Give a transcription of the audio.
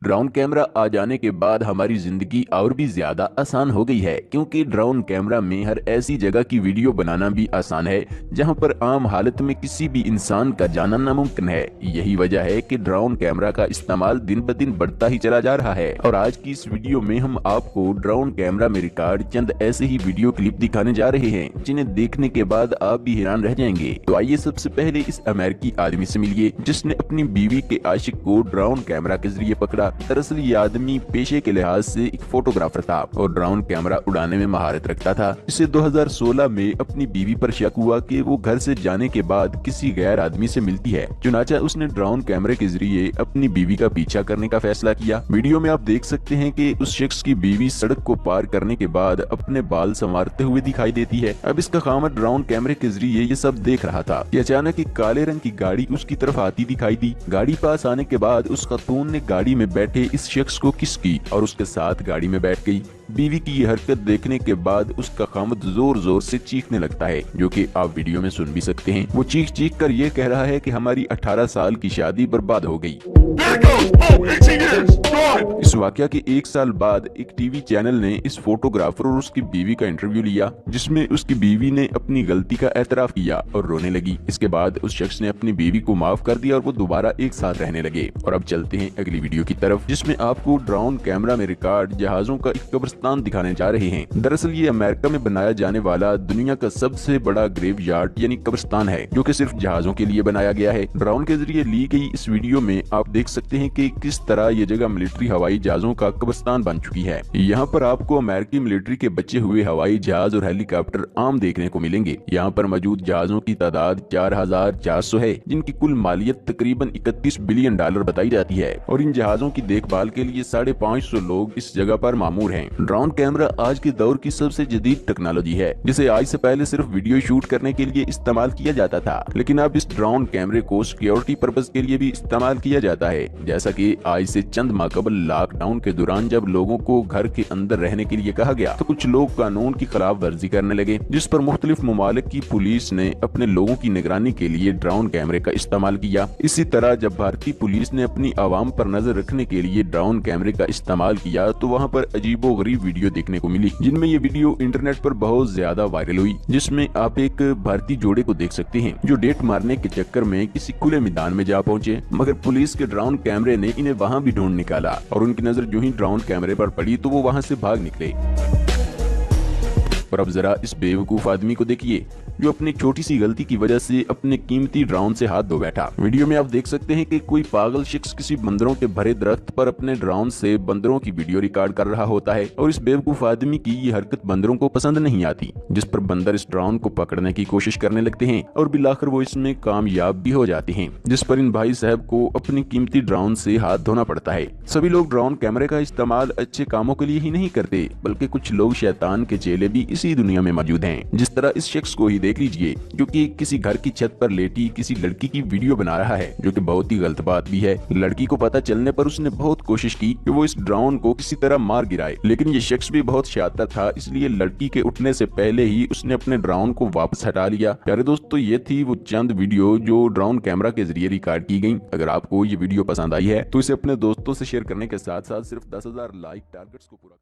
Drone camera आ जाने के बाद हमारी जिंदगी और भी ज्यादा आसान हो गई है, क्योंकि ड्रोन कैमरा में हर ऐसी जगह की वीडियो बनाना भी आसान है जहां पर आम हालत में किसी भी इंसान का जाना नामुमकिन है। यही वजह है कि ड्रोन कैमरा का इस्तेमाल दिन ब दिन बढ़ता ही चला जा रहा है। और आज की इस वीडियो में हम आपको ड्रोन कैमरा में रिकॉर्ड चंद ऐसे ही वीडियो क्लिप दिखाने जा रहे हैं जिन्हें देखने के बाद आप भी हैरान रह जाएंगे। तो आइए सबसे पहले इस अमेरिकी आदमी से मिलिए जिसने अपनी बीवी के आशिक को ड्रोन कैमरा के जरिए पकड़ा। दरअसल ये आदमी पेशे के लिहाज से एक फोटोग्राफर था और ड्रोन कैमरा उड़ाने में महारत रखता था। इसे 2016 में अपनी बीवी पर शक हुआ कि वो घर से जाने के बाद किसी गैर आदमी से मिलती है। चुनाचा उसने ड्रोन कैमरे के जरिए अपनी बीवी का पीछा करने का फैसला किया। वीडियो में आप देख सकते हैं कि उस शख्स की बीवी सड़क को पार करने के बाद अपने बाल संवारते हुए दिखाई देती है। अब इसका खामद ड्रोन कैमरे के जरिए ये सब देख रहा था कि अचानक एक काले रंग की गाड़ी उसकी तरफ आती दिखाई दी। गाड़ी पास आने के बाद उस खातून ने गाड़ी में बैठे इस शख्स को किस की और उसके साथ गाड़ी में बैठ गई। बीवी की ये हरकत देखने के बाद उसका खामद जोर जोर से चीखने लगता है, जो कि आप वीडियो में सुन भी सकते हैं। वो चीख चीख कर ये कह रहा है कि हमारी 18 साल की शादी बर्बाद हो गई। इस वाकया के एक साल बाद एक टीवी चैनल ने इस फोटोग्राफर और उसकी बीवी का इंटरव्यू लिया, जिसमें उसकी बीवी ने अपनी गलती का एतराफ किया और रोने लगी। इसके बाद उस शख्स ने अपनी बीवी को माफ कर दिया और वो दोबारा एक साथ रहने लगे। और अब चलते हैं अगली वीडियो की तरफ, जिसमें आपको ड्रोन कैमरा में रिकॉर्ड जहाजों का एक कब्रिस्तान दिखाने जा रहे हैं। दरअसल ये अमेरिका में बनाया जाने वाला दुनिया का सबसे बड़ा ग्रेव यार्ड यानी कब्रिस्तान है, जो कि सिर्फ जहाजों के लिए बनाया गया है। ड्रोन के जरिए ली गई इस वीडियो में आप देख सकते हैं कि किस तरह ये जगह मिलिट्री हवाई जहाजों का कब्रिस्तान बन चुकी है। यहाँ पर आपको अमेरिकी मिलिट्री के बचे हुए हवाई जहाज और हेलीकॉप्टर आम देखने को मिलेंगे। यहाँ पर मौजूद जहाजों की तादाद 4400 है, जिनकी कुल मालियत तकरीबन 31 बिलियन डॉलर बताई जाती है। और इन जहाजों की देखभाल के लिए 550 लोग इस जगह पर मामूर हैं। ड्रोन कैमरा आज के दौर की सबसे जदीद टेक्नोलॉजी है, जिसे आज से पहले सिर्फ वीडियो शूट करने के लिए इस्तेमाल किया जाता था, लेकिन अब इस ड्रोन कैमरे को सिक्योरिटी पर्पज के लिए भी इस्तेमाल किया जाता है। जैसा कि आज से चंद माह कबल लॉकडाउन के दौरान जब लोगों को घर के अंदर रहने के लिए कहा गया, तो कुछ लोग कानून की खिलाफ वर्जी करने लगे, जिस पर मुख्तलिफ ममालिक की पुलिस ने अपने लोगों की निगरानी के लिए ड्रोन कैमरे का इस्तेमाल किया। इसी तरह जब भारतीय पुलिस ने अपनी आवाम पर नजर रखने के लिए ड्रोन कैमरे का इस्तेमाल किया, तो वहाँ पर अजीबो गरीब वीडियो देखने को मिली, जिनमें ये वीडियो इंटरनेट पर बहुत ज्यादा वायरल हुई। जिसमें आप एक भारतीय जोड़े को देख सकते हैं जो डेट मारने के चक्कर में किसी खुले मैदान में जा पहुंचे, मगर पुलिस के ड्रोन कैमरे ने इन्हें वहां भी ढूंढ निकाला और उनकी नजर जो ही ड्रोन कैमरे पर पड़ी तो वो वहां से भाग निकले। और अब जरा इस बेवकूफ आदमी को देखिए जो अपनी छोटी सी गलती की वजह से अपने कीमती ड्रोन से हाथ धो बैठा। वीडियो में आप देख सकते हैं कि कोई पागल शख्स किसी बंदरों के भरे दरख्त पर अपने ड्रोन से बंदरों की वीडियो रिकॉर्ड कर रहा होता है और इस बेवकूफ आदमी की ये हरकत बंदरों को पसंद नहीं आती, जिस पर बंदर इस ड्रोन को पकड़ने की कोशिश करने लगते हैं और बिलाखिर वो इसमें कामयाब भी हो जाते हैं, जिस पर इन भाई साहब को अपनी कीमती ड्रोन से हाथ धोना पड़ता है। सभी लोग ड्रोन कैमरे का इस्तेमाल अच्छे कामों के लिए ही नहीं करते, बल्कि कुछ लोग शैतान के चेले भी इसी दुनिया में मौजूद हैं। जिस तरह इस शख्स को ही देख लीजिए जो कि किसी घर की छत पर लेटी किसी लड़की की वीडियो बना रहा है, जो कि बहुत ही गलत बात भी है। लड़की को पता चलने पर उसने बहुत कोशिश की कि वो इस ड्रोन को किसी तरह मार गिराए, लेकिन ये शख्स भी बहुत शातिर था, इसलिए लड़की के उठने से पहले ही उसने अपने ड्रोन को वापस हटा लिया। प्यारे दोस्तों, ये थी वो चंद वीडियो जो ड्रोन कैमरा के जरिए रिकॉर्ड की गई। अगर आपको ये वीडियो पसंद आई है तो इसे अपने दोस्तों से शेयर करने के साथ साथ सिर्फ 10,000 लाइक टारगेट्स को पूरा